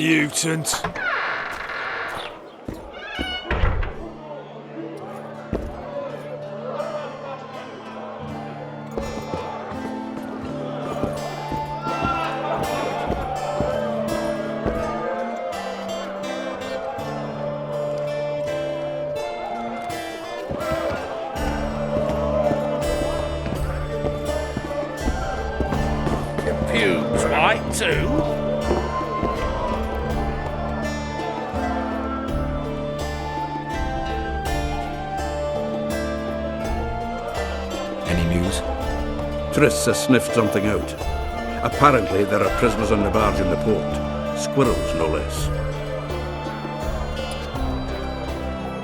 Mutant. Pubes white too? Any news? Triss has sniffed something out. Apparently, there are prisoners on the barge in the port. Squirrels, no less.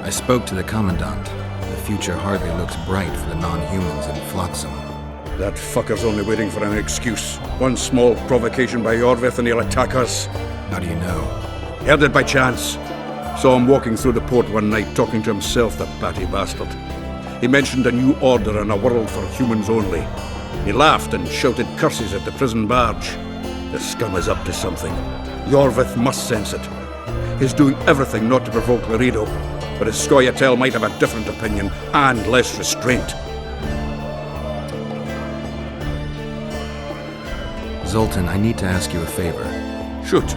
I spoke to the Commandant. The future hardly looks bright for the non-humans in Flotsam. That fucker's only waiting for an excuse. One small provocation by Yorvith and he'll attack us. How do you know? Heard it by chance. Saw him walking through the port one night, talking to himself, the batty bastard. He mentioned a new order and a world for humans only. He laughed and shouted curses at the prison barge. The scum is up to something. Yorvith must sense it. He's doing everything not to provoke Laredo, but his Scoia'tael might have a different opinion and less restraint. Zoltan, I need to ask you a favor. Shoot.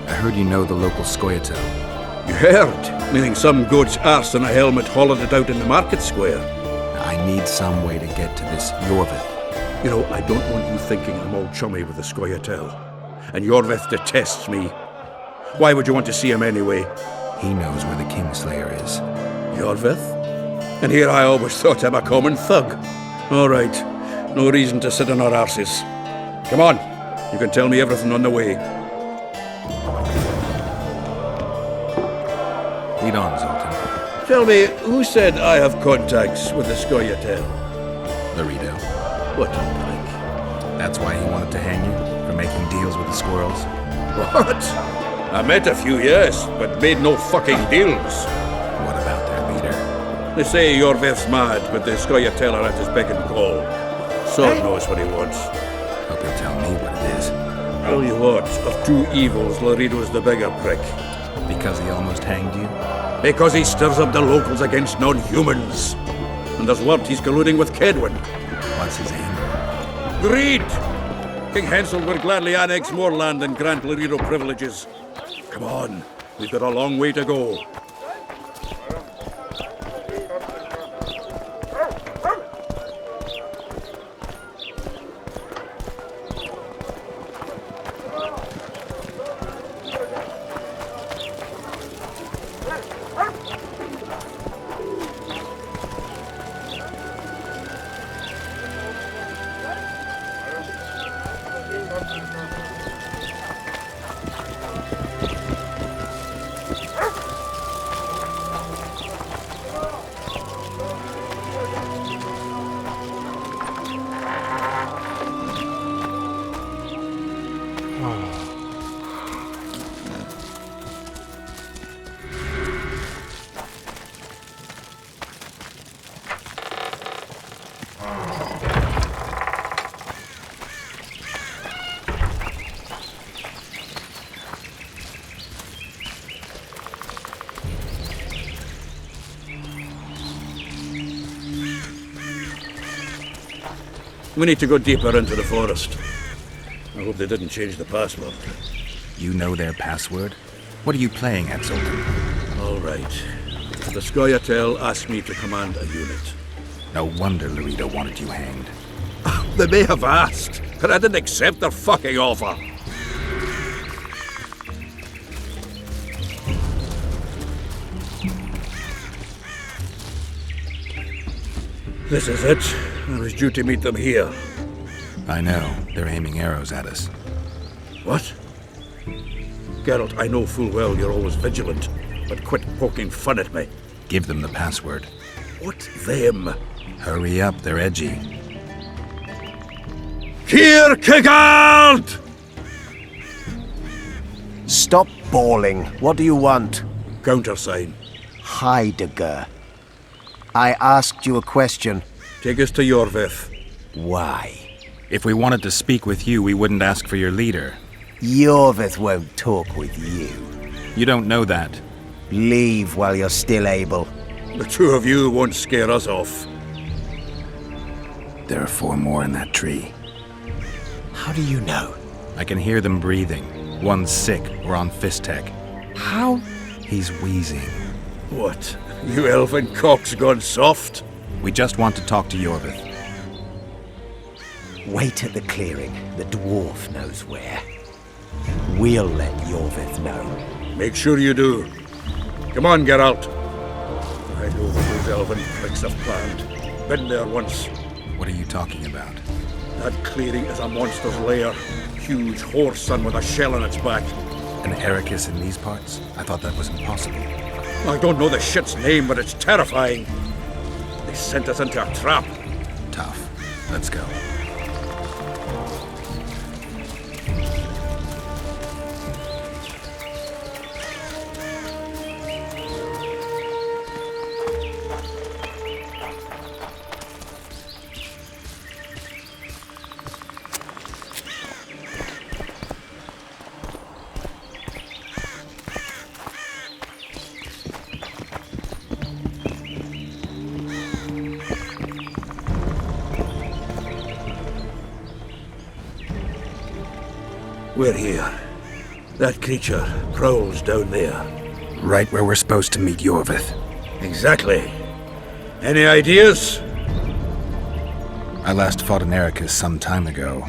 I heard you know the local Scoia'tael. You heard? Meaning some goat's arse in a helmet hollowed it out in the market square. I need some way to get to this Yorvith. You know, I don't want you thinking I'm all chummy with the Scoia'tael. And Yorvith detests me. Why would you want to see him anyway? He knows where the Kingslayer is. Yorvith? And here I always thought him a common thug. All right. No reason to sit on our arses. Come on. You can tell me everything on the way. Lead on, Zoltan. Tell me, who said I have contacts with the Scoia'tael? Laredo. What a prick. That's why he wanted to hang you? For making deals with the squirrels? What? I met a few, yes, but made no fucking deals. What about their leader? They say Yorvith's mad, but the Scoia'tael are at his beck and call. Sword knows what he wants. Hope you'll tell me what it is. Tell you what, of two evils, Laredo's the bigger prick. Because he almost hanged you? Because he stirs up the locals against non-humans. And there's word he's colluding with Kedwin. What's his aim? Greed! King Hansel would gladly annex more land and grant Laredo privileges. Come on, we've got a long way to go. We need to go deeper into the forest. I hope they didn't change the password. You know their password? What are you playing at, Zoltan? All right. The Scoia'tael asked me to command a unit. No wonder Laredo wanted you hanged. They may have asked, but I didn't accept their fucking offer. This is it. I was due to meet them here. I know. They're aiming arrows at us. What? Geralt, I know full well you're always vigilant, but quit poking fun at me. Give them the password. What them? Hurry up, they're edgy. Kierkegaard! Stop bawling. What do you want? Countersign. Heidegger. I asked you a question. Take us to Yorvith. Why? If we wanted to speak with you, we wouldn't ask for your leader. Yorvith won't talk with you. You don't know that. Leave while you're still able. The two of you won't scare us off. There are 4 more in that tree. How do you know? I can hear them breathing. One's sick or on Fistek. How? He's wheezing. What? You elfin cock's gone soft? We just want to talk to Yorvith. Wait at the clearing. The dwarf knows where. We'll let Yorvith know. Make sure you do. Come on, Geralt. I know what those elven pricks have planned. Been there once. What are you talking about? That clearing is a monster's lair. Huge horse son with a shell on its back. An Ericus in these parts? I thought that was impossible. I don't know the shit's name, but it's terrifying. They sent us into a trap. Tough. Let's go. We're here. That creature prowls down there. Right where we're supposed to meet Yorvith. Exactly. Any ideas? I last fought an Ericus some time ago.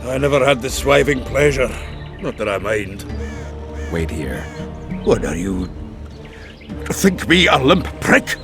I never had the swiving pleasure. Not that I mind. Wait here. What are you... Think me a limp prick?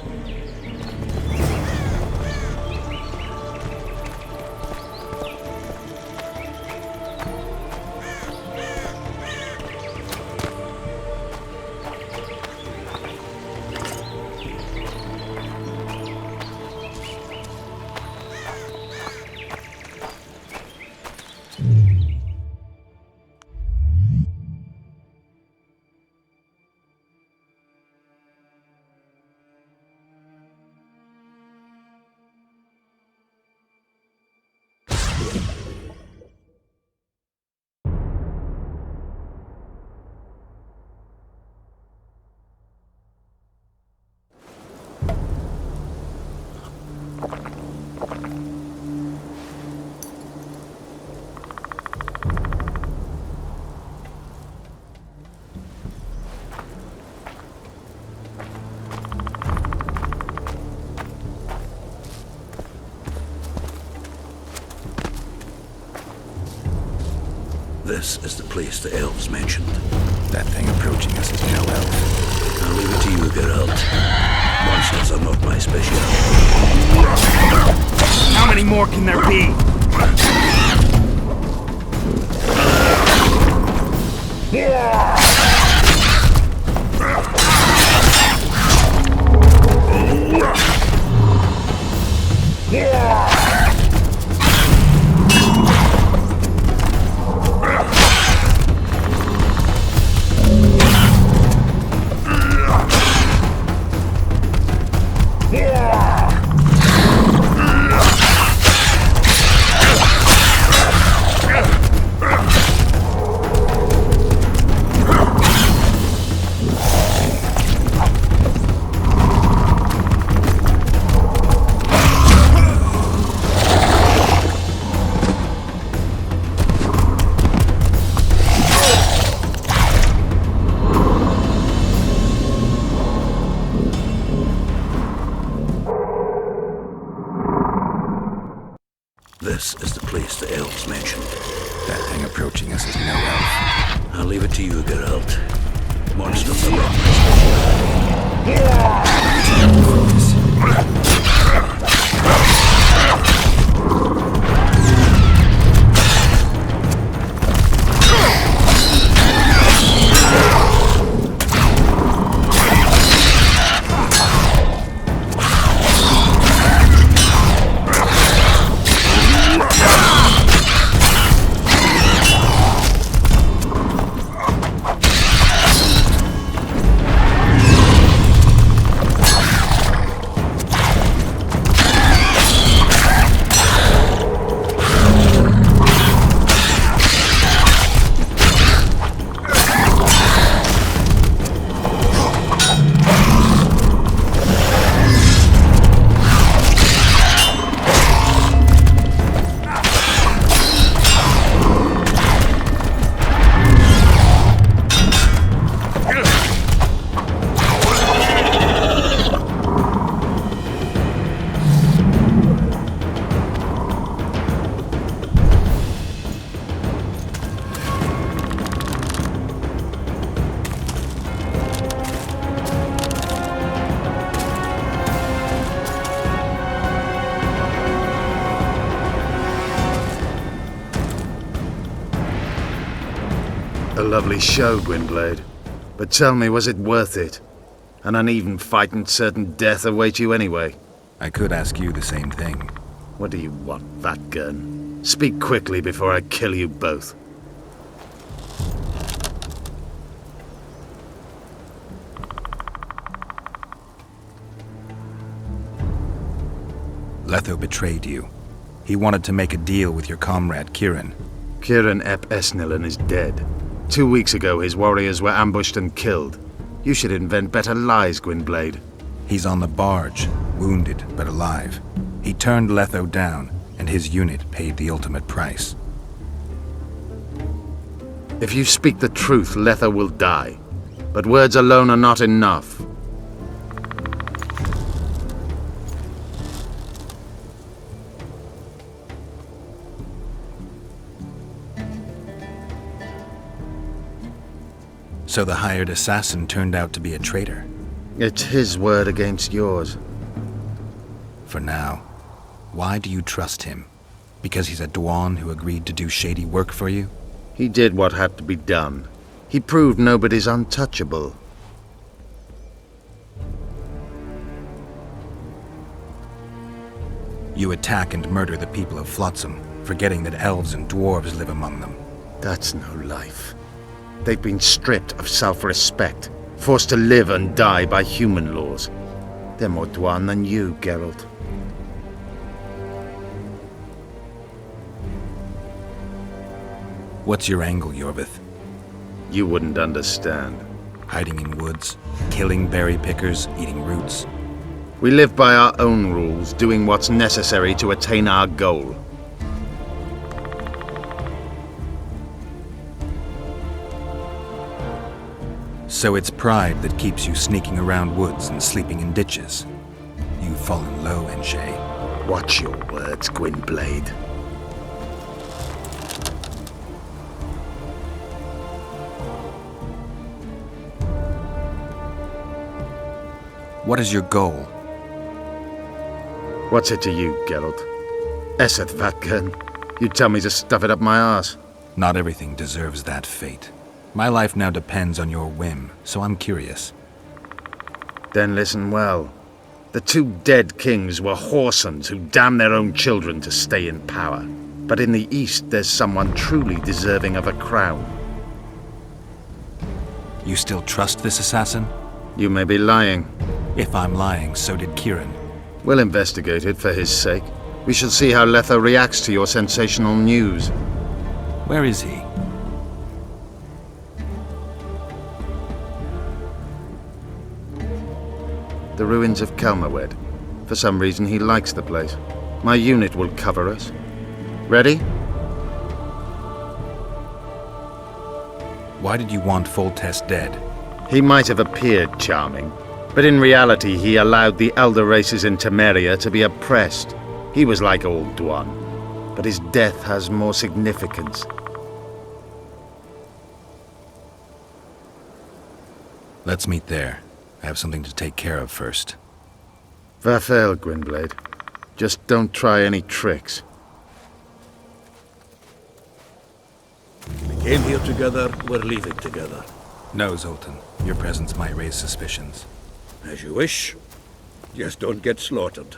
This is the place the elves mentioned. That thing approaching us is no elf. I'll leave it to you, Geralt. Monsters are not my specialty. How many more can there be? This is the place the elves mentioned. That thing approaching us is no elf. I'll leave it to you, Geralt. Monsters are not my lovely show, Gwynblade. But tell me, was it worth it? An uneven fight and certain death await you anyway. I could ask you the same thing. What do you want, Vatgern? Speak quickly before I kill you both. Letho betrayed you. He wanted to make a deal with your comrade, Kieran. Kieran Ep Esnillen is dead. 2 weeks ago, his warriors were ambushed and killed. You should invent better lies, Gwynblade. He's on the barge, wounded but alive. He turned Letho down, and his unit paid the ultimate price. If you speak the truth, Letho will die. But words alone are not enough. So the hired assassin turned out to be a traitor. It's his word against yours. For now. Why do you trust him? Because he's a Dwan who agreed to do shady work for you? He did what had to be done. He proved nobody's untouchable. You attack and murder the people of Flotsam, forgetting that elves and dwarves live among them. That's no life. They've been stripped of self-respect, forced to live and die by human laws. They're more Dwan than you, Geralt. What's your angle, Yorvith? You wouldn't understand. Hiding in woods, killing berry pickers, eating roots. We live by our own rules, doing what's necessary to attain our goal. So it's pride that keeps you sneaking around woods and sleeping in ditches. You've fallen low, Enshay. Watch your words, Gwynblade. What is your goal? What's it to you, Geralt? Esseth Vatgern. You tell me to stuff it up my arse. Not everything deserves that fate. My life now depends on your whim, so I'm curious. Then listen well. The 2 dead kings were whoresons who damned their own children to stay in power. But in the East, there's someone truly deserving of a crown. You still trust this assassin? You may be lying. If I'm lying, so did Kieran. We'll investigate it for his sake. We shall see how Letho reacts to your sensational news. Where is he? The ruins of Kelmerwed. For some reason, he likes the place. My unit will cover us. Ready? Why did you want Foltest dead? He might have appeared charming, but in reality he allowed the elder races in Temeria to be oppressed. He was like old Dwan, but his death has more significance. Let's meet there. I have something to take care of first. Farewell, Gwynblade. Just don't try any tricks. We came here together, we're leaving together. No, Zoltan. Your presence might raise suspicions. As you wish. Just don't get slaughtered.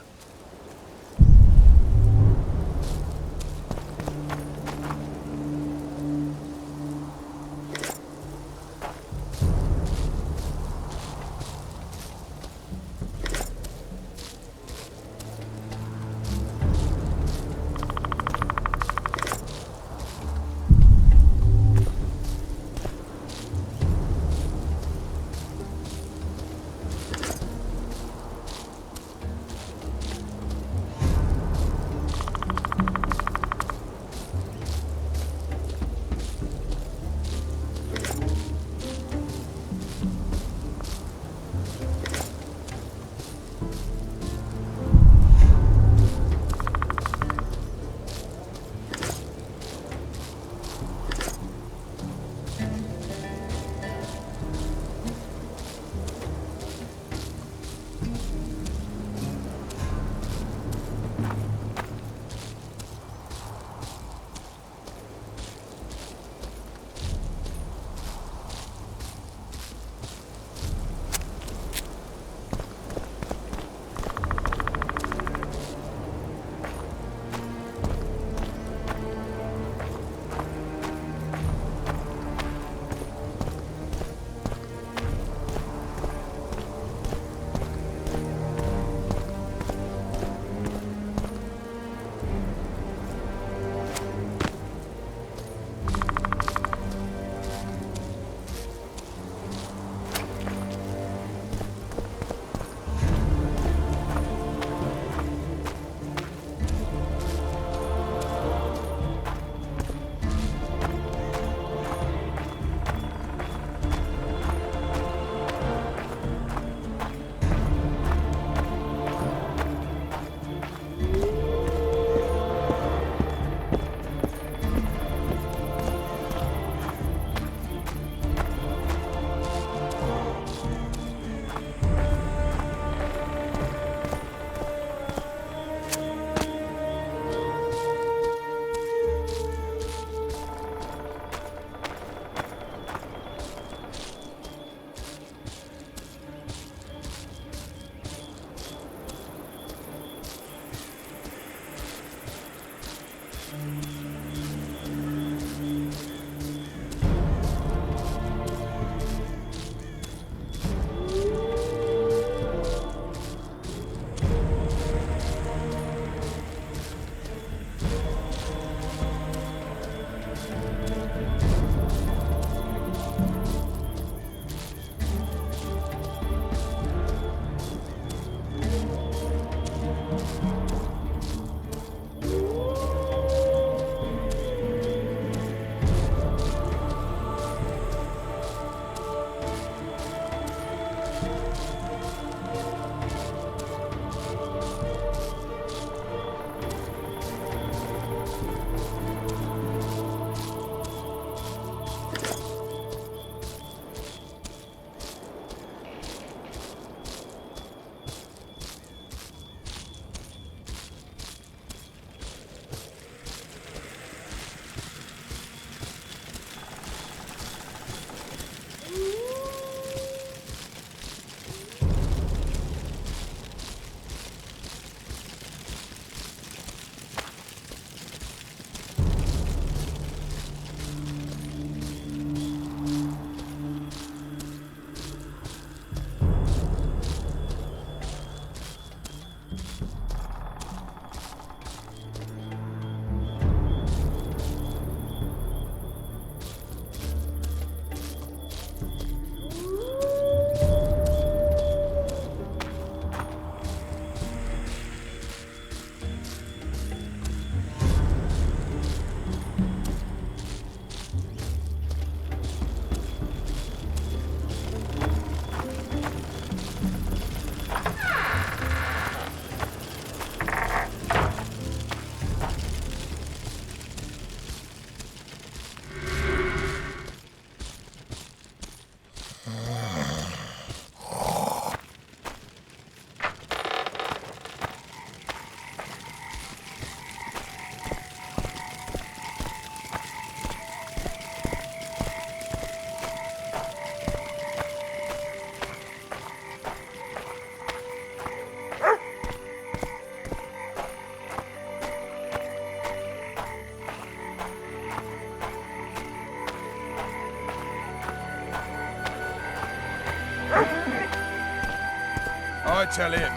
tell him,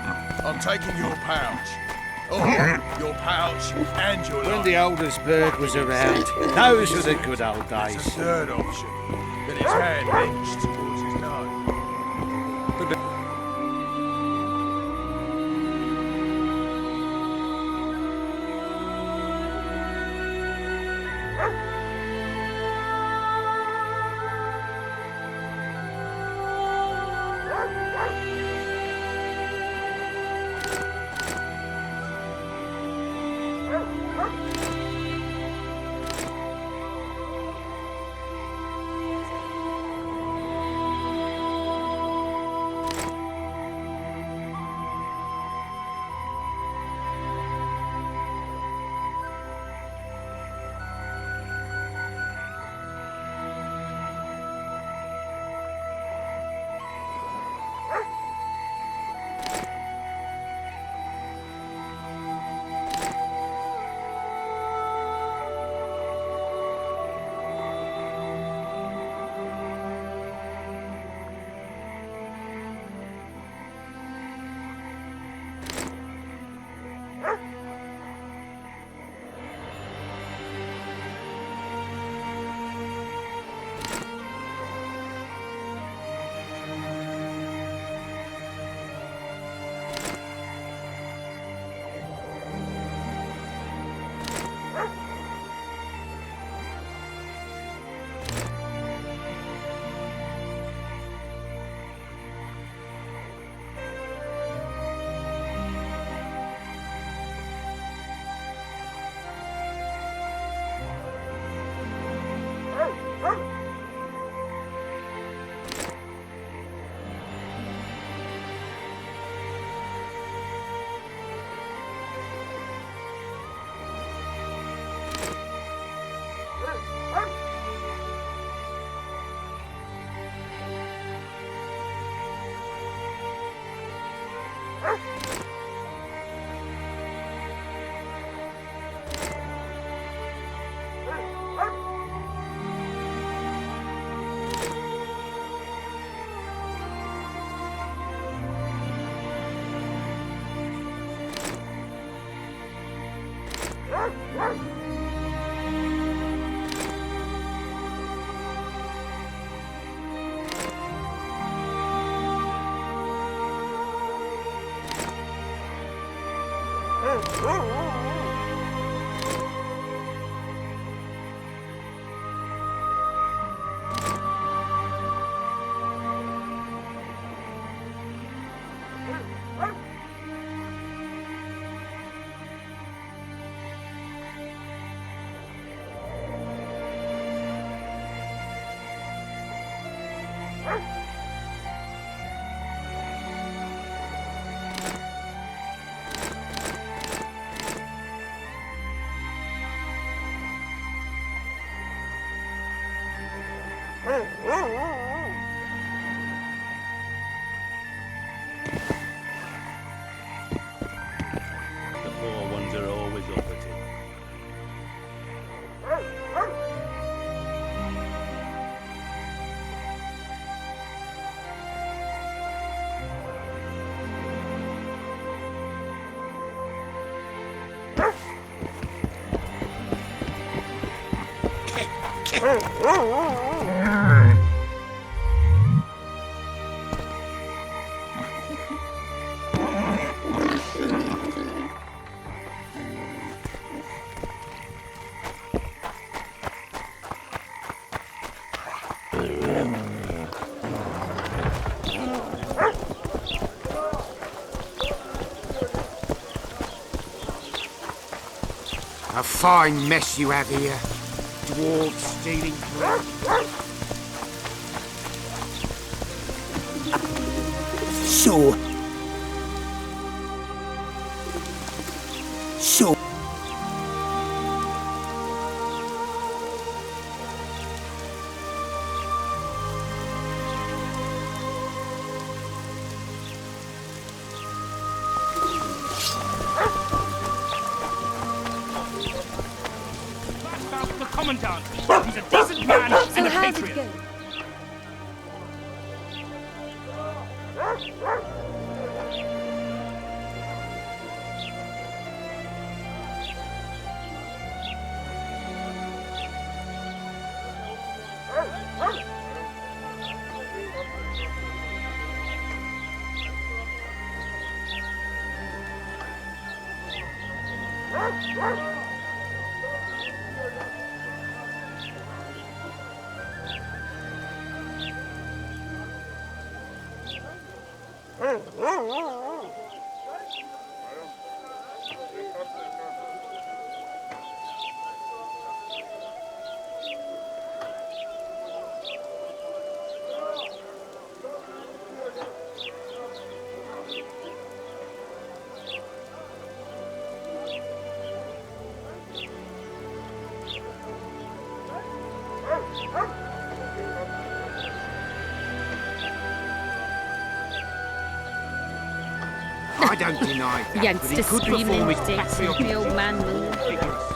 I'm taking your pouch. Or your pouch and your When life. the oldest bird was around, those were the good old It's days. a third option, that his hand hinged towards his nose. The poor ones are always up at it. A fine mess you have here. Dwarves stealing bread. So. The Commandant. He's a decent man and a patriot. I don't deny that, but he Youngster could screaming perform his dicks, patriotic the old man will. vigorous.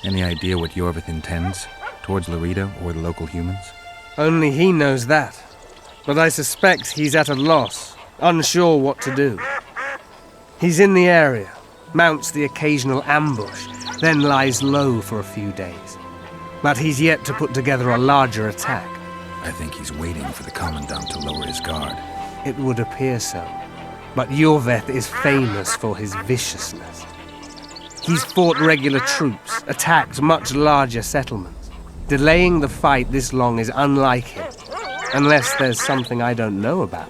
Any idea what Yorvith intends towards Laredo or the local humans? Only he knows that. But I suspect he's at a loss, unsure what to do. He's in the area, mounts the occasional ambush, then lies low for a few days. But he's yet to put together a larger attack. I think he's waiting for the Commandant to lower his guard. It would appear so. But Yorvith is famous for his viciousness. He's fought regular troops, attacked much larger settlements. Delaying the fight this long is unlike him, unless there's something I don't know about.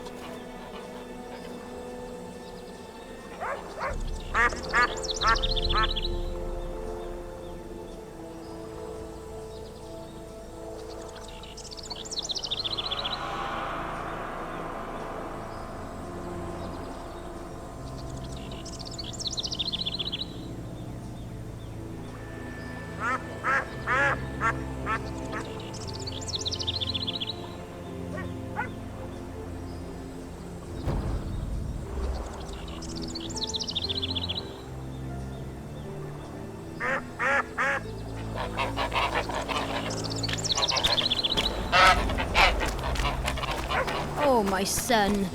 Oh, my son.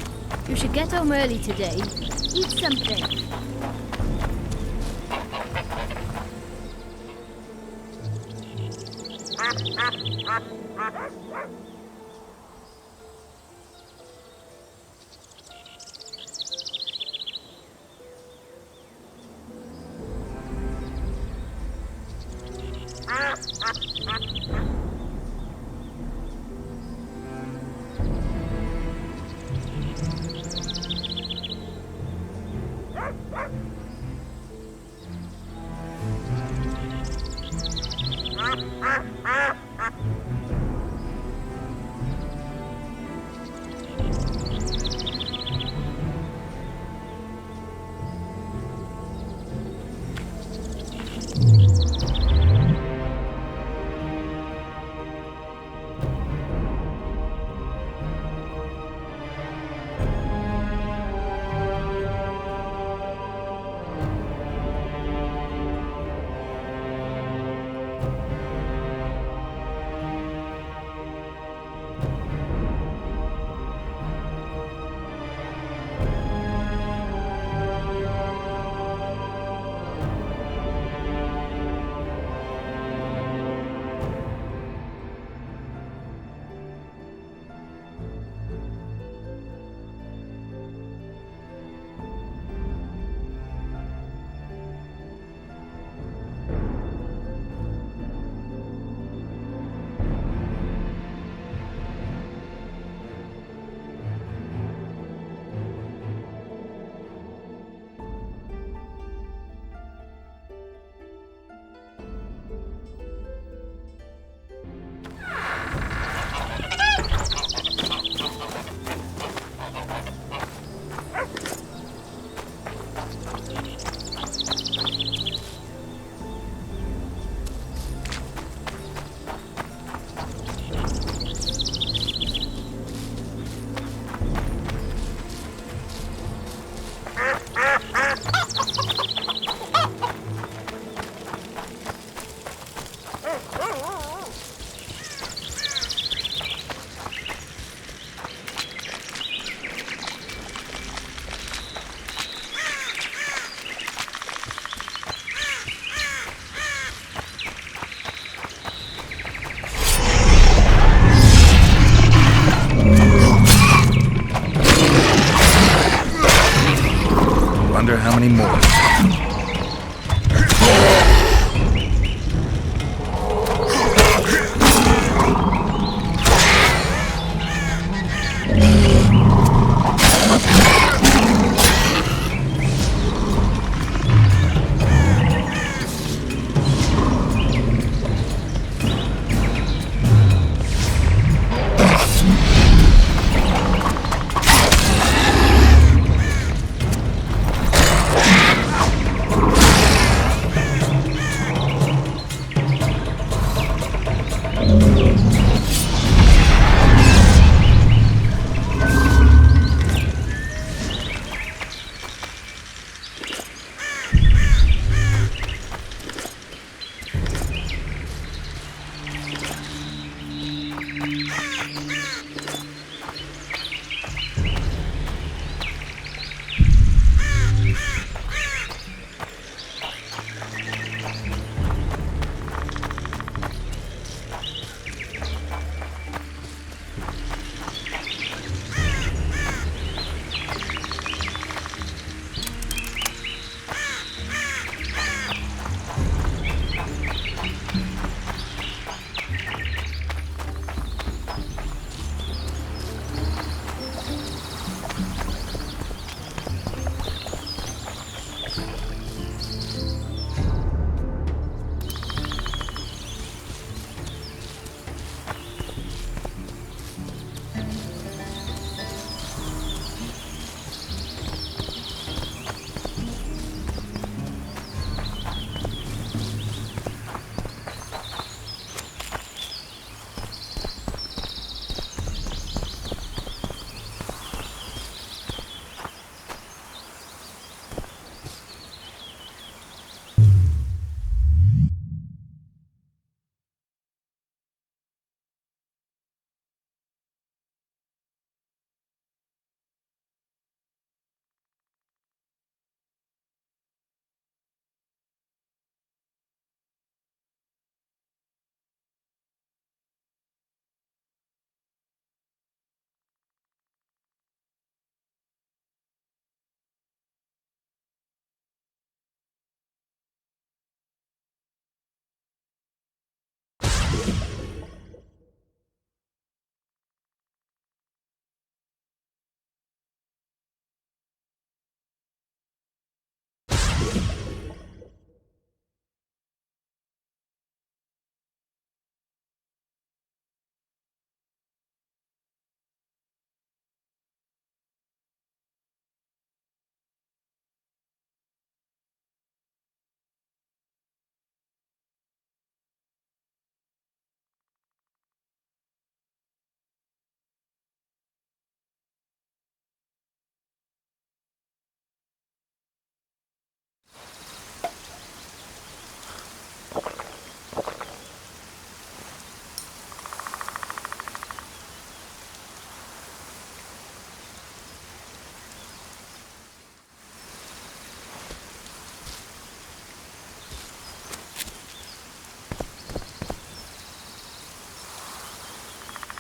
You should get home early today. Eat something.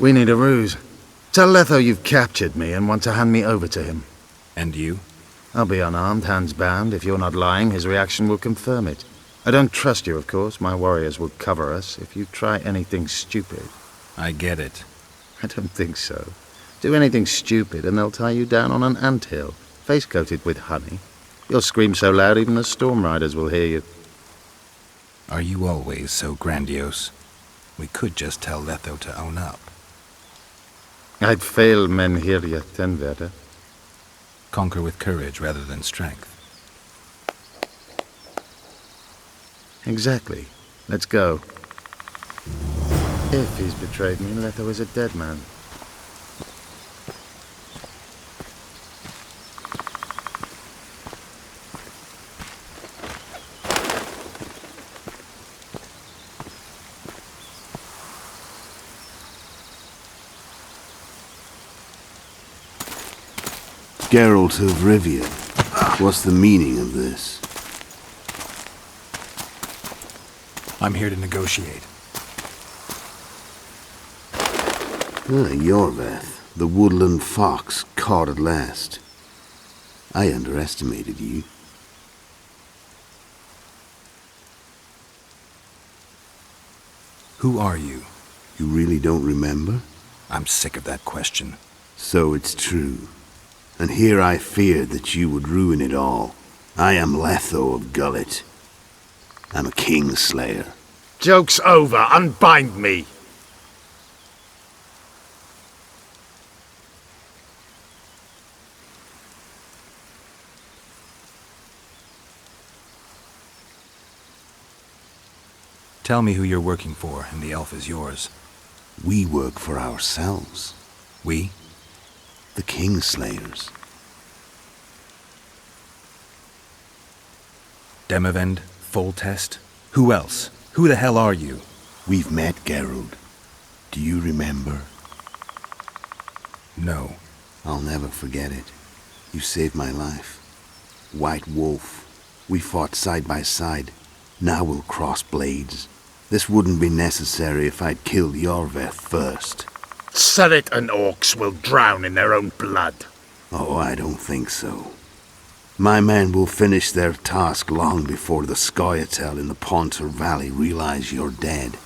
We need a ruse. Tell Letho you've captured me and want to hand me over to him. And you? I'll be unarmed, hands bound. If you're not lying, his reaction will confirm it. I don't trust you, of course. My warriors will cover us if you try anything stupid. I get it. I don't think so. Do anything stupid and they'll tie you down on an anthill, face-coated with honey. You'll scream so loud even the storm riders will hear you. Are you always so grandiose? We could just tell Letho to own up. I'd fail men here yet, then, Werder. Conquer with courage rather than strength. Exactly. Let's go. If he's betrayed me, Letho is a dead man. Geralt of Rivia, what's the meaning of this? I'm here to negotiate. Yorveth, the woodland fox caught at last. I underestimated you. Who are you? You really don't remember? I'm sick of that question. So it's true. And here I feared that you would ruin it all. I am Letho of Gullet. I'm a Kingslayer. Joke's over. Unbind me. Tell me who you're working for, and the elf is yours. We work for ourselves. We? The Kingslayers. Demavend? Foltest? Who else? Who the hell are you? We've met, Geralt. Do you remember? No. I'll never forget it. You saved my life. White Wolf. We fought side by side. Now we'll cross blades. This wouldn't be necessary if I'd killed Yorveth first. Surret and orcs will drown in their own blood. Oh, I don't think so. My men will finish their task long before the Scoia'tael in the Pontar Valley realize you're dead.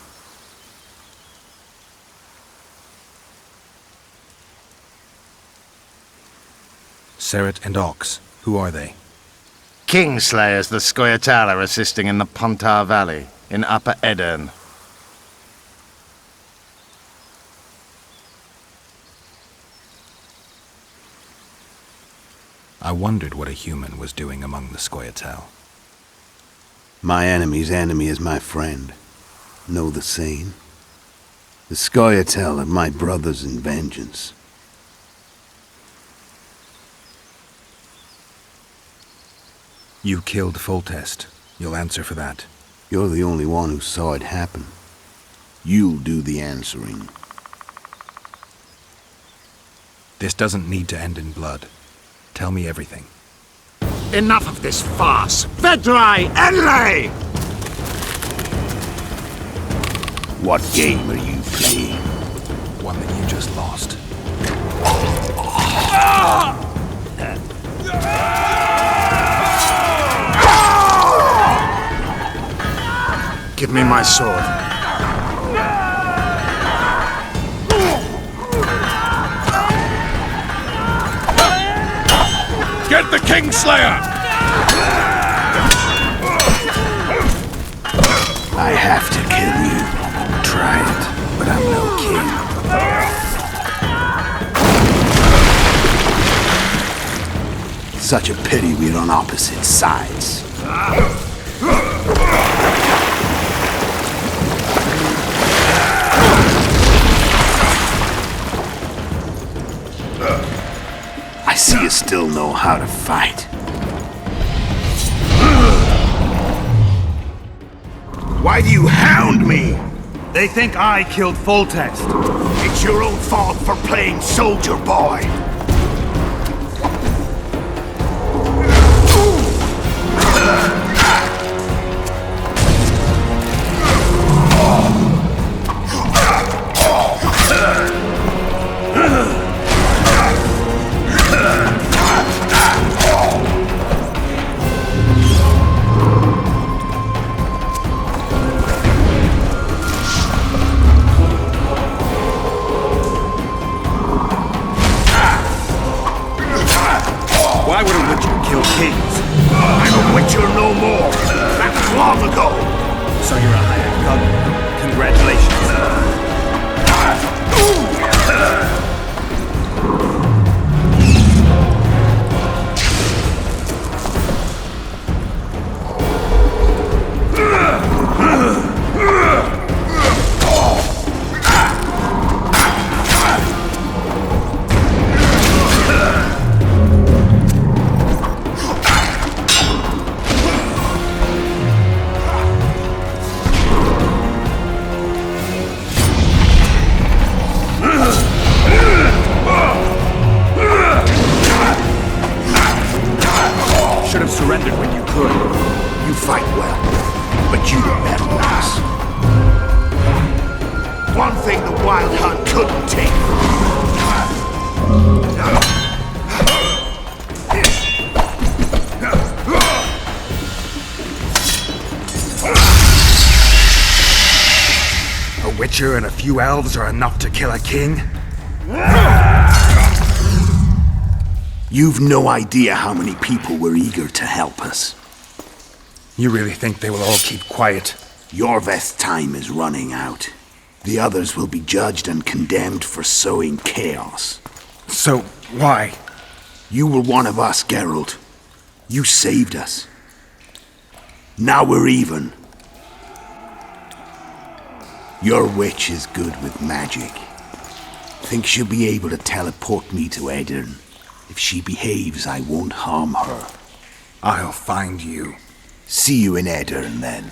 Cedric and Ox. Who are they? Kingslayers the Scoia'tael are assisting in the Pontar Valley, in Upper Edirn. I wondered what a human was doing among the Scoia'tael. My enemy's enemy is my friend. Know the saying? The Scoia'tael are my brothers in vengeance. You killed Foltest. You'll answer for that. You're the only one who saw it happen. You'll do the answering. This doesn't need to end in blood. Tell me everything. Enough of this farce! Vedrai Enlay! What game are you playing? One that you just lost. Give me my sword. Get the Kingslayer! I have to kill you. Try it, but I'm no king. Such a pity we're on opposite sides. I see you still know how to fight. Why do you hound me? They think I killed Foltest. It's your own fault for playing soldier boy. long ago. So you're a hired gun. Congratulations. Should have surrendered when you could. You fight well, but you don't have us. One thing the Wild Hunt couldn't take from A witcher and a few elves are enough to kill a king? You've no idea how many people were eager to help us. You really think they will all keep quiet? Yorveth's time is running out. The others will be judged and condemned for sowing chaos. So, why? You were one of us, Geralt. You saved us. Now we're even. Your witch is good with magic. Think she'll be able to teleport me to Edirn. If she behaves, I won't harm her. I'll find you. See you in Edirn, then.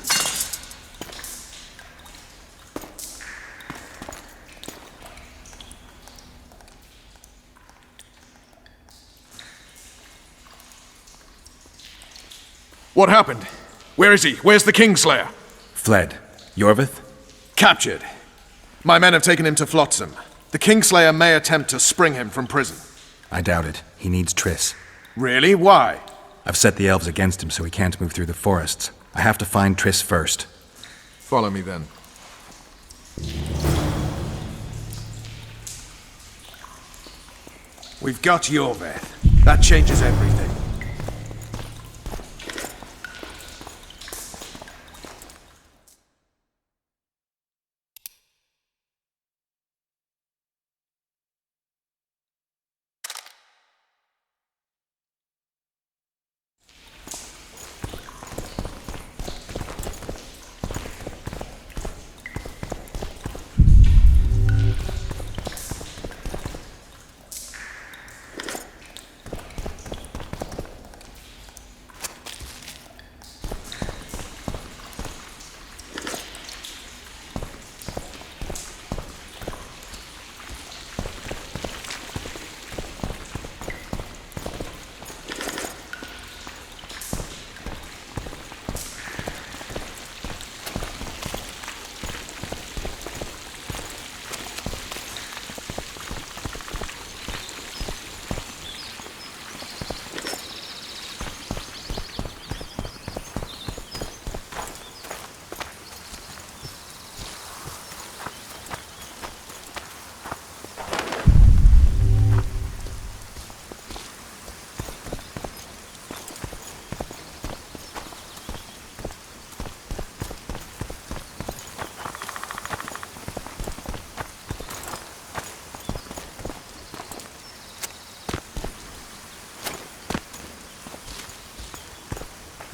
What happened? Where is he? Where's the Kingslayer? Fled. Yorveth? Captured. My men have taken him to Flotsam. The Kingslayer may attempt to spring him from prison. I doubt it. He needs Triss. Really? Why? I've set the elves against him so he can't move through the forests. I have to find Triss first. Follow me then. We've got Yorveth. That changes everything.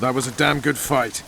That was a damn good fight.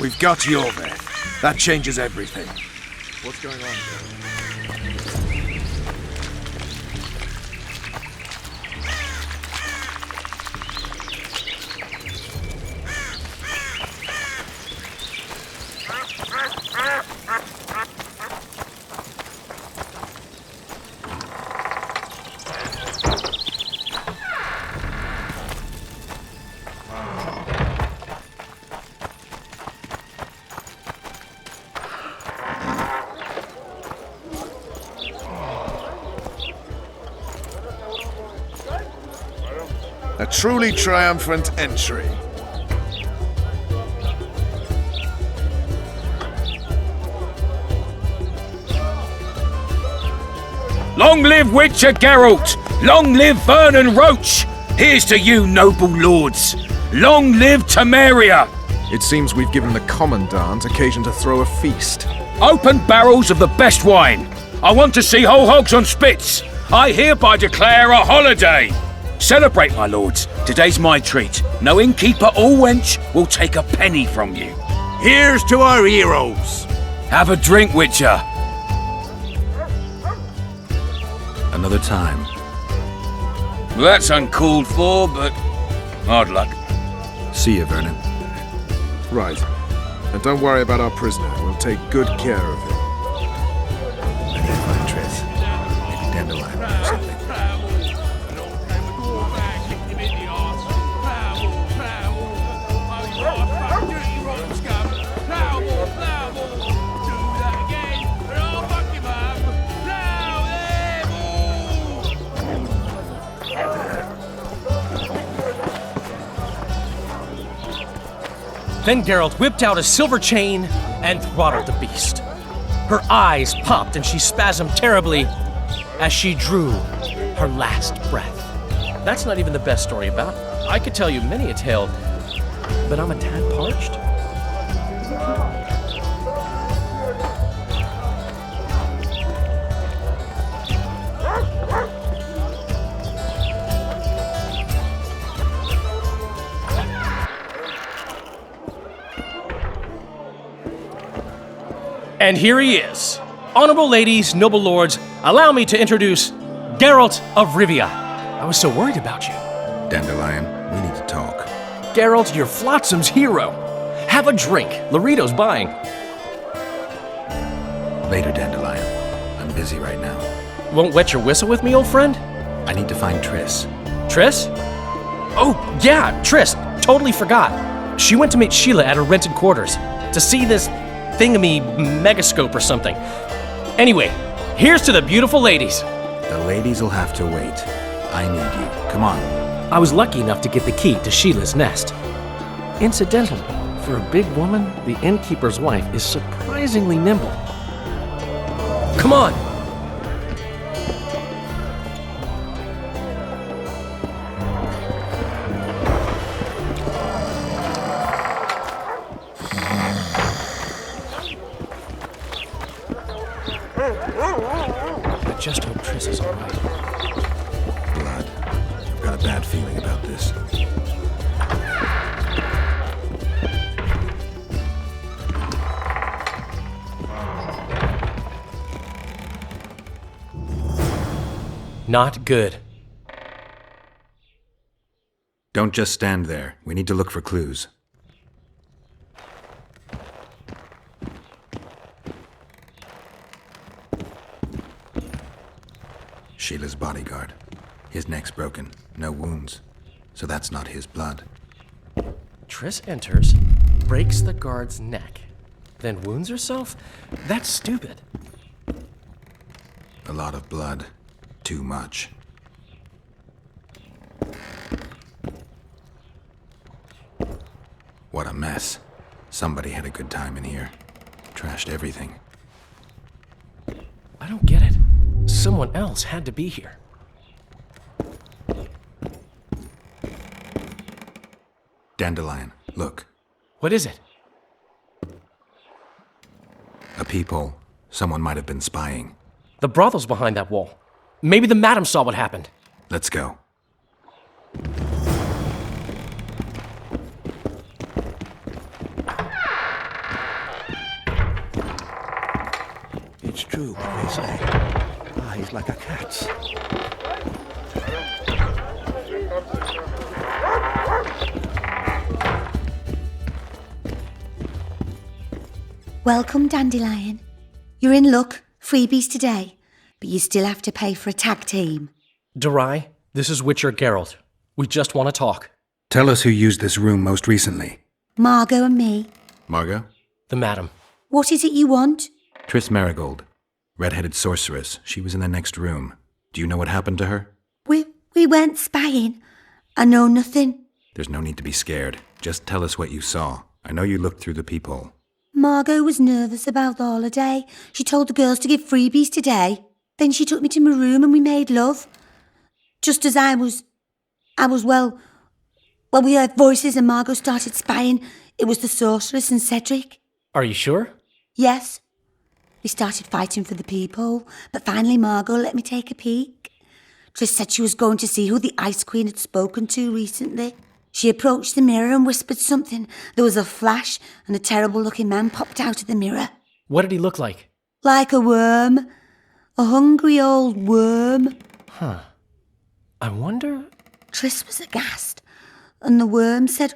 We've got Jorveth. That changes everything. What's going on, Geralt? A truly triumphant entry. Long live Witcher Geralt! Long live Vernon Roach! Here's to you, noble lords! Long live Temeria! It seems we've given the Commandant occasion to throw a feast. Open barrels of the best wine! I want to see whole hogs on spits! I hereby declare a holiday! Celebrate, my lords. Today's my treat. No innkeeper or wench will take a penny from you. Here's to our heroes! Have a drink, Witcher. Another time. Well, that's uncalled for, but hard luck. See you, Vernon. Right. And don't worry about our prisoner. We'll take good care of him. I need to find Triss. Maybe Dandelion or something. Then Geralt whipped out a silver chain and throttled the beast. Her eyes popped and she spasmed terribly as she drew her last breath. That's not even the best story about it. I could tell you many a tale, but I'm a tad parched. And here he is. Honorable ladies, noble lords, allow me to introduce Geralt of Rivia. I was so worried about you. Dandelion, we need to talk. Geralt, you're Flotsam's hero. Have a drink. Laredo's buying. Later, Dandelion. I'm busy right now. Won't wet your whistle with me, old friend? I need to find Triss. Triss? Oh, yeah, Triss. Totally forgot. She went to meet Sheila at her rented quarters to see this thingamy megascope or something. Anyway, here's to the beautiful ladies. The ladies will have to wait. I need you. Come on. I was lucky enough to get the key to Sheila's nest. Incidentally, for a big woman, the innkeeper's wife is surprisingly nimble. Come on! I just hope Triss is all right. Blood. I've got a bad feeling about this. Not good. Don't just stand there. We need to look for clues. Sheila's bodyguard. His neck's broken. No wounds. So that's not his blood. Triss enters, breaks the guard's neck, then wounds herself? That's stupid. A lot of blood. Too much. What a mess. Somebody had a good time in here. Trashed everything. I don't get it. Someone else had to be here. Dandelion, look. What is it? A peephole. Someone might have been spying. The brothel's behind that wall. Maybe the madam saw what happened. Let's go. true what they say. Eyes like a cat's. Welcome, Dandelion. You're in luck. Freebies today. But you still have to pay for a tag team. Durai, this is Witcher Geralt. We just want to talk. Tell us who used this room most recently. Margot and me. Margot? The madam. What is it you want? Triss Marigold. Red-headed sorceress. She was in the next room. Do you know what happened to her? We weren't spying. I know nothing. There's no need to be scared. Just tell us what you saw. I know you looked through the peephole. Margot was nervous about the holiday. She told the girls to give freebies today. Then she took me to my room and we made love. Just as I was, well, we heard voices and Margot started spying. It was the sorceress and Cedric. Are you sure? Yes. We started fighting for the peephole, but finally Margot let me take a peek. Triss said she was going to see who the Ice Queen had spoken to recently. She approached the mirror and whispered something. There was a flash and a terrible-looking man popped out of the mirror. What did he look like? Like a worm. A hungry old worm. Huh. I wonder... Triss was aghast, and the worm said,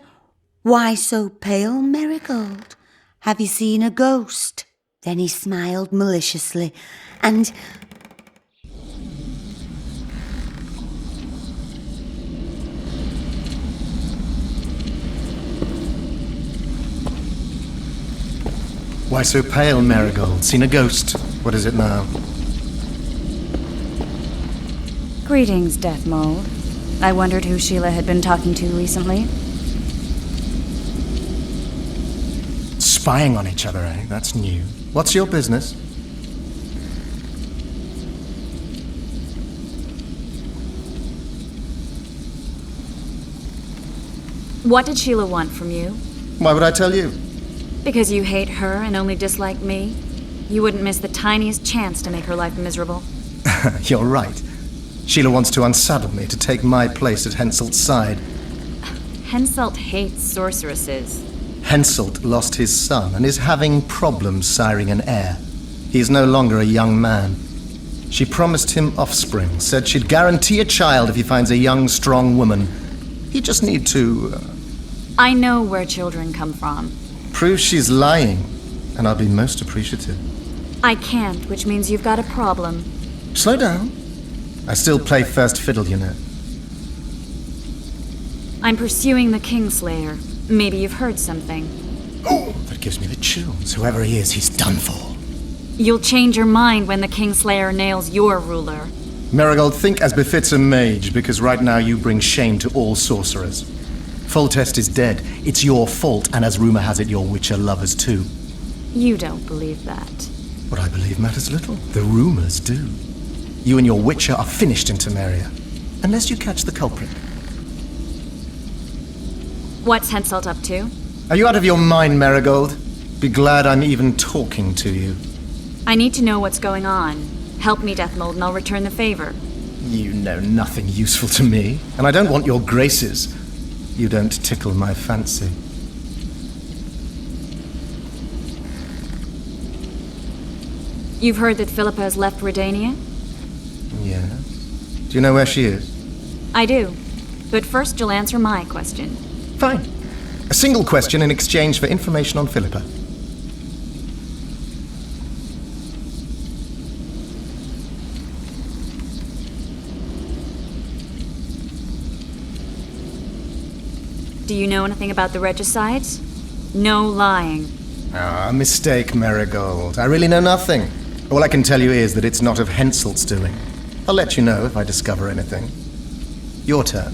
"Why so pale, Marigold? Have you seen a ghost?" Then he smiled maliciously, and... Why so pale, Marigold? Seen a ghost? What is it now? Greetings, Death Mold. I wondered who Sheila had been talking to recently. Spying on each other, eh? That's new. What's your business? What did Sheila want from you? Why would I tell you? Because you hate her and only dislike me? You wouldn't miss the tiniest chance to make her life miserable. You're right. Sheila wants to unsaddle me to take my place at Henselt's side. Henselt hates sorceresses. Henselt lost his son and is having problems siring an heir. He is no longer a young man. She promised him offspring, said she'd guarantee a child if he finds a young, strong woman. He just need to... I know where children come from. Prove she's lying, and I'll be most appreciative. I can't, which means you've got a problem. Slow down. I still play first fiddle, you know. I'm pursuing the Kingslayer. Maybe you've heard something. Oh, that gives me the chills. Whoever he is, he's done for. You'll change your mind when the Kingslayer nails your ruler. Marigold, think as befits a mage, because right now you bring shame to all sorcerers. Foltest is dead. It's your fault, and as rumor has it, your Witcher lovers too. You don't believe that. What I believe matters little. The rumors do. You and your Witcher are finished in Temeria, unless you catch the culprit. What's Henselt up to? Are you out of your mind, Marigold? Be glad I'm even talking to you. I need to know what's going on. Help me, Death Mold, and I'll return the favor. You know nothing useful to me, and I don't want your graces. You don't tickle my fancy. You've heard that Philippa has left Redania? Yes. Do you know where she is? I do. But first you'll answer my question. Fine. A single question in exchange for information on Philippa. Do you know anything about the regicides? No lying. Ah, mistake, Marigold. I really know nothing. All I can tell you is that it's not of Henselt's doing. I'll let you know if I discover anything. Your turn.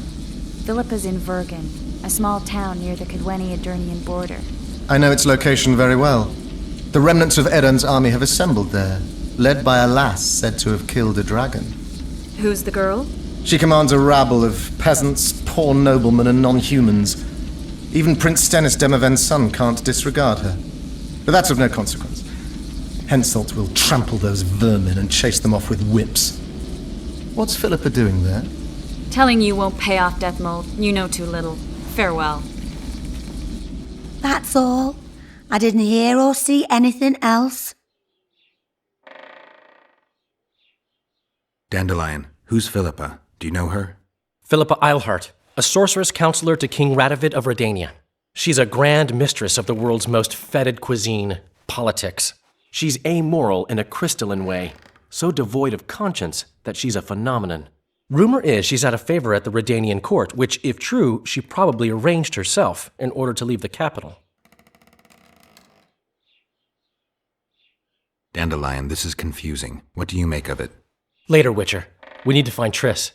Philippa's in Vergen, a small town near the Cadweni-Adurnian border. I know its location very well. The remnants of Eden's army have assembled there, led by a lass said to have killed a dragon. Who's the girl? She commands a rabble of peasants, poor noblemen, and non-humans. Even Prince Stennis Demaven's son can't disregard her. But that's of no consequence. Henselt will trample those vermin and chase them off with whips. What's Philippa doing there? Telling you won't pay off, Death Mold. You know too little. Farewell. That's all. I didn't hear or see anything else. Dandelion, who's Philippa? Do you know her? Philippa Eilhart, a sorceress counselor to King Radovid of Redania. She's a grand mistress of the world's most fetid cuisine, politics. She's amoral in a crystalline way, so devoid of conscience that she's a phenomenon. Rumor is she's out of favor at the Redanian court, which, if true, she probably arranged herself in order to leave the capital. Dandelion, this is confusing. What do you make of it? Later, Witcher. We need to find Triss.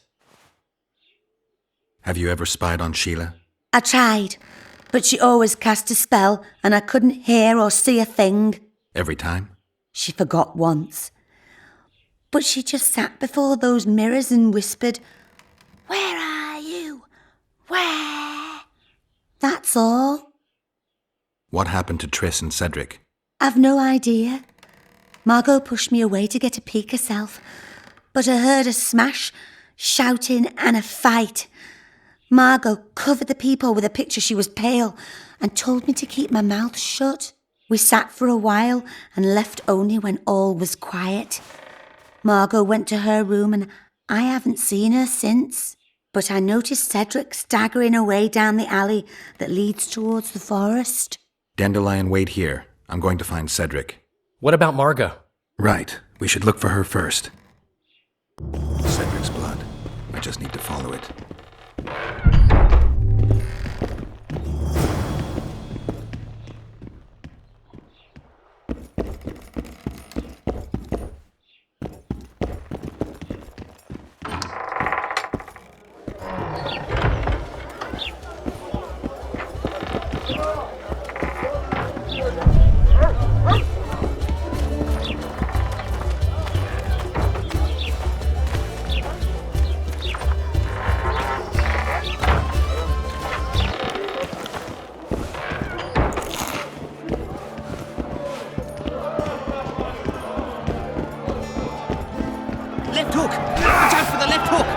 Have you ever spied on Sheila? I tried, but she always cast a spell and I couldn't hear or see a thing. Every time? She forgot once. But she just sat before those mirrors and whispered, "Where are you? Where?" That's all. What happened to Triss and Cedric? I've no idea. Margot pushed me away to get a peek herself, but I heard a smash, shouting and a fight. Margot covered the peephole with a picture. She was pale and told me to keep my mouth shut. We sat for a while and left only when all was quiet. Margot went to her room and I haven't seen her since. But I noticed Cedric staggering away down the alley that leads towards the forest. Dandelion, wait here. I'm going to find Cedric. What about Margot? Right. We should look for her first. Cedric's blood. I just need to follow it. Left hook! Watch out for the left hook!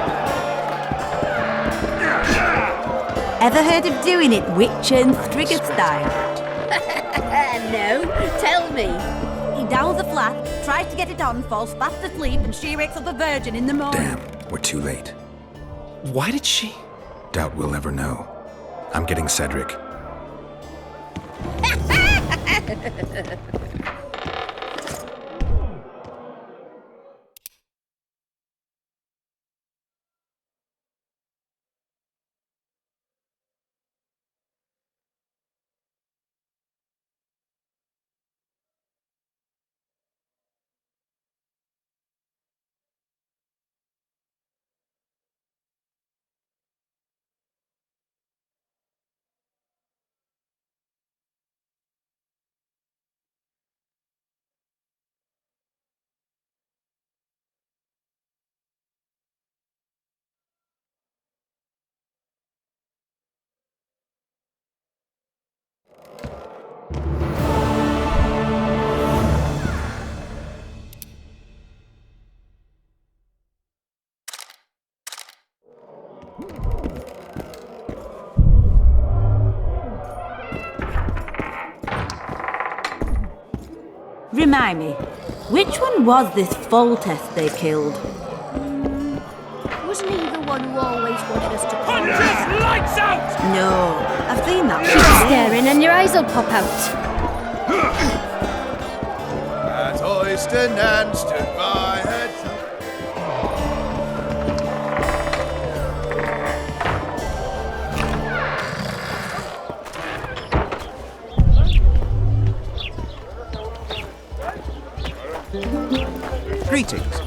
Ever heard of doing it witch and Striga style? No, tell me. He downs the flat, tries to get it on, falls fast asleep, and she wakes up a virgin in the morning. Damn, we're too late. Why did she? Doubt we'll ever know. I'm getting Cedric. Remind me, which one was this Foltest they killed? Wasn't he the one who always wanted us to punch? Lights out! No, I've seen that Keep one. staring and your eyes will pop out. As Oyster Nan stood by her Greetings.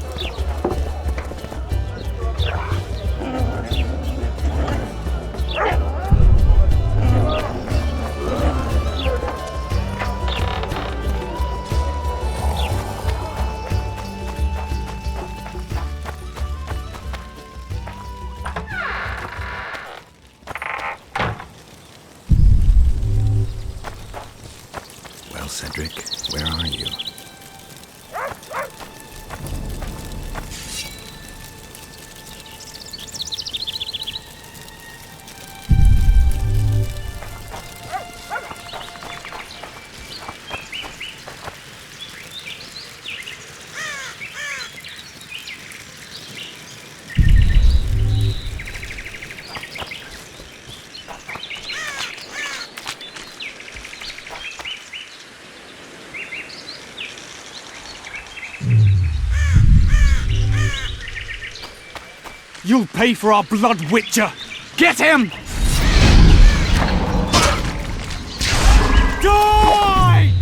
Well, Cedric, where are you? You'll pay for our blood, Witcher! Get him! Die!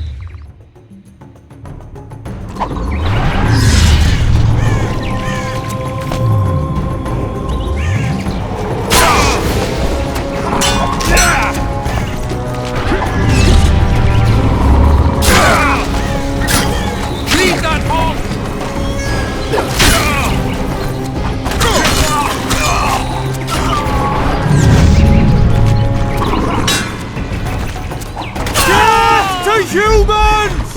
Leave that hole! Humans!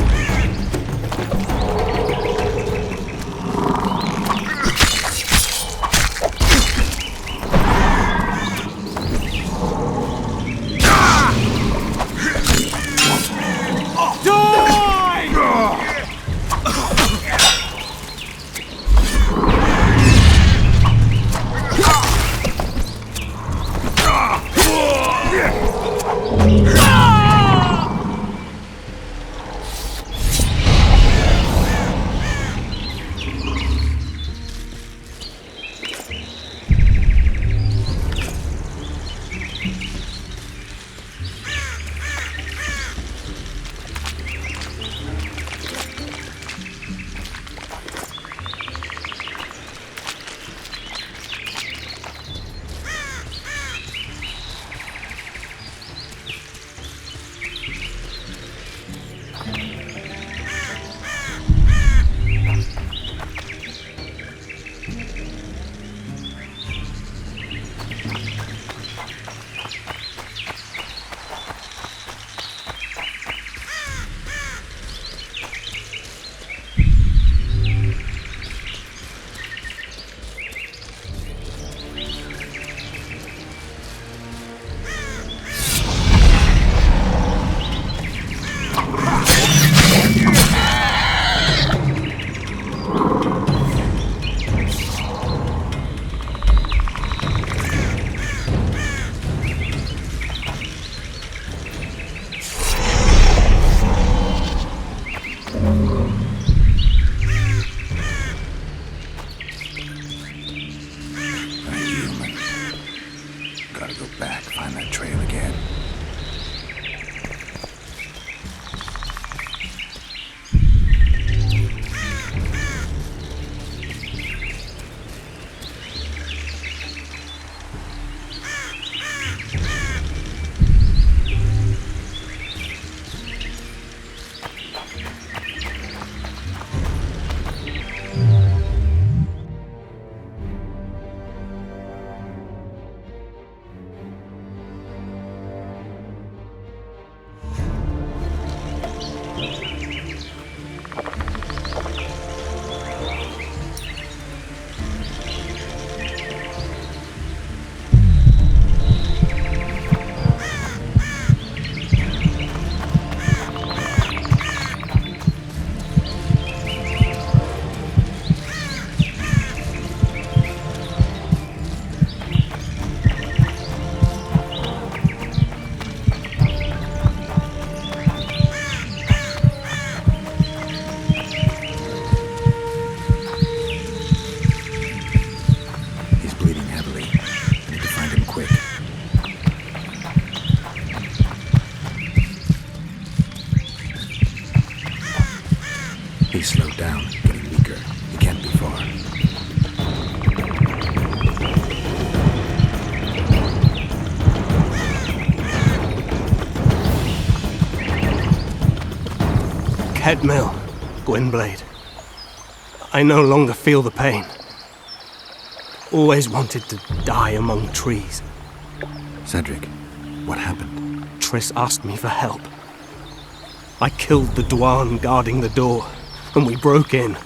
He's slowed down, getting weaker. He can't be far. Headmill, Gwynblade. I no longer feel the pain. Always wanted to die among trees. Cedric, what happened? Triss asked me for help. I killed the Dwarn guarding the door, and we broke in.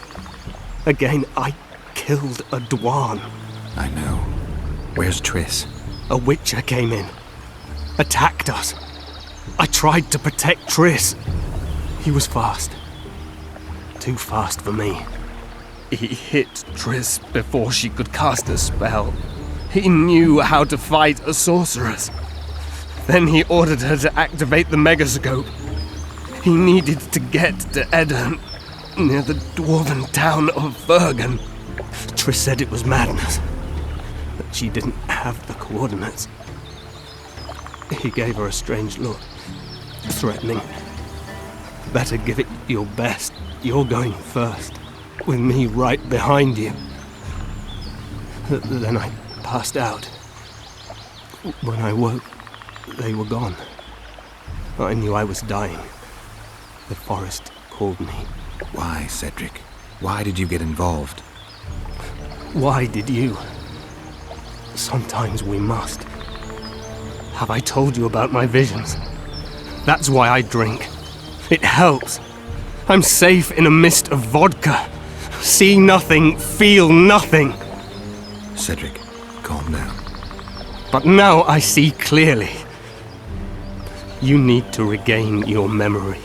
Again, I killed a Dwarn. I know. Where's Triss? A Witcher came in. Attacked us. I tried to protect Triss. He was fast. Too fast for me. He hit Triss before she could cast a spell. He knew how to fight a sorceress. Then he ordered her to activate the megascope. He needed to get to Eddern, near the dwarven town of Bergen. Triss said it was madness. that she didn't have the coordinates. He gave her a strange look, threatening. Better give it your best. You're going first, with me right behind you. Then I passed out. When I woke, they were gone. I knew I was dying. The forest called me. Why, Cedric? Why did you get involved? Why did you? Sometimes we must. Have I told you about my visions? That's why I drink. It helps. I'm safe in a mist of vodka. See nothing, feel nothing. Cedric, calm down. But now I see clearly. You need to regain your memory.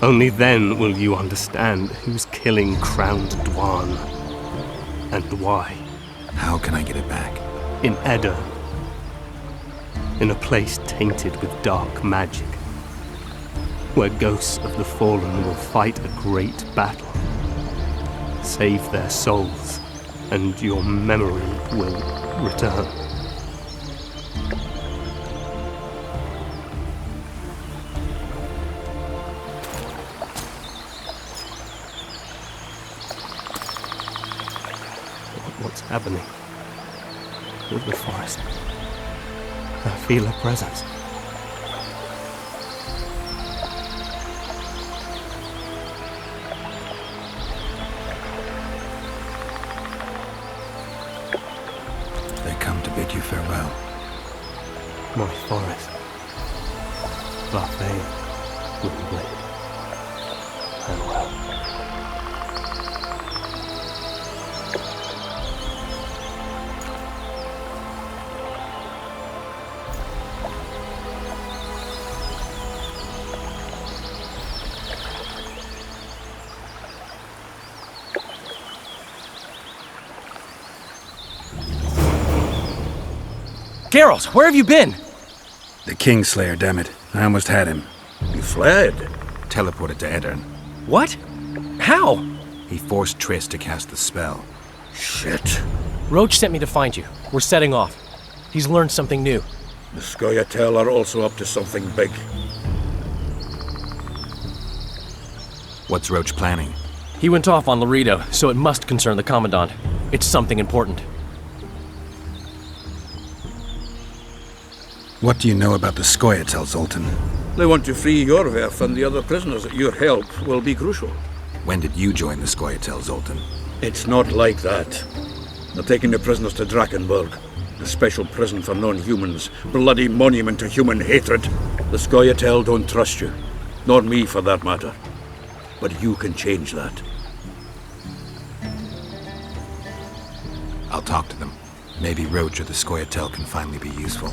Only then will you understand who's killing Crowned Dwan and why. How can I get it back? In Edda. In a place tainted with dark magic. Where ghosts of the fallen will fight a great battle. Save their souls, and your memory will return. What's happening with the forest? I feel a presence. They come to bid you farewell. My forest. Buffet. Moonblade. Farewell. Geralt, where have you been? The Kingslayer, damn it. I almost had him. He fled. Teleported to Edirn. What? How? He forced Triss to cast the spell. Shit. Roach sent me to find you. We're setting off. He's learned something new. The Scoia'tael are also up to something big. What's Roach planning? He went off on Laredo, so it must concern the Commandant. It's something important. What do you know about the Scoia'tael, Zoltan? They want to free Yorveth and the other prisoners. Your help will be crucial. When did you join the Scoia'tael, Zoltan? It's not like that. They're taking the prisoners to Drakenberg, a special prison for non-humans, bloody monument to human hatred. The Scoia'tael don't trust you, nor me for that matter. But you can change that. I'll talk to them. Maybe Roach or the Scoia'tael can finally be useful.